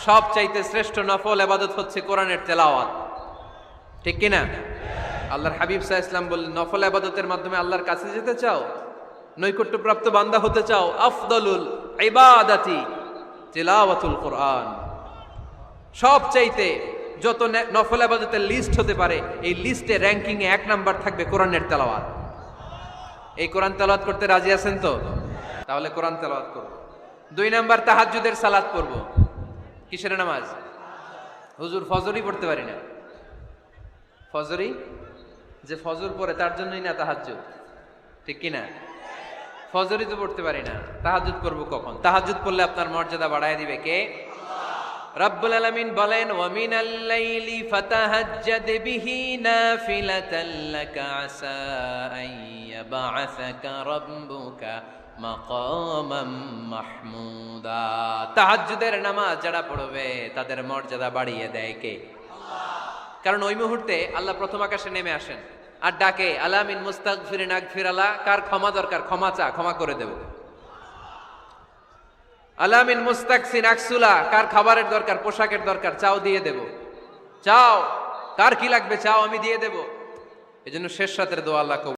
সবচাইতে শ্রেষ্ঠ নফল ইবাদত হচ্ছে কোরআনের তেলাওয়াত, ঠিক কিনা? আল্লাহর হাবিব সাল্লাল্লাহু আলাইহি ওয়াসাল্লাম বললেন, নফল ইবাদতের মাধ্যমে আল্লাহর কাছে যেতে চাও, নৈকট্যপ্রাপ্ত বান্দা হতে চাও, আফদলুল ইবাদাতি তিলাওয়াতুল কোরআন। সবচাইতে যত নফল ইবাদতের লিস্ট হতে পারে, এই লিস্টে র্যাঙ্কিং এ 1 নাম্বার থাকবে কোরআনের তেলাওয়াত। এই কোরআন তেলাওয়াত করতে রাজি আছেন তো? তাহলে কোরআন তেলাওয়াত করব। 2 নাম্বার তাহাজ্জুদের সালাত পড়ব। কিসের নামাজ? হুজুর ফজরই পড়তে পারি না। ফজরই যে ফজর পড়ে তার জন্যই না তাহাজ্জুদ, ঠিক কিনা? ফজরই তো পড়তে পারি না, তাহাজ্জুদ করব কখন? তাহাজ্জুদ পড়লে আপনার মর্যাদা বাড়ায় দিবে কে? রব্বুল আলামিন বলেন, ওয়া মিনাল লাইলি ফাতাহাজ্জাদ বিহি নাফিলাতাল লাকা আসা আন ইয়াবআসাকা রাব্বুকা মাকামাম মাহমুদা। তাহাজ্জুদের নামাজ যারা পড়বে তাদের মর্যাদা বাড়িয়ে দেয় কে? কারণ ওই মুহূর্তে আল্লাহ প্রথম আকাশে নেমে আসেন আর ডাকে, আলা মিন মুস্তাগফিরিন আগফির আলা, কার ক্ষমা দরকার ক্ষমা চা, ক্ষমা করে দেব। আলা মিন মুস্তাকসিন আকসুলা, কার খাবারের দরকার পোশাকের দরকার চাও দিয়ে দেব। চাও, কার কি লাগবে চাও আমি দিয়ে দেব। এজন্য শেষ রাতের দোয়া আল্লাহ কবুল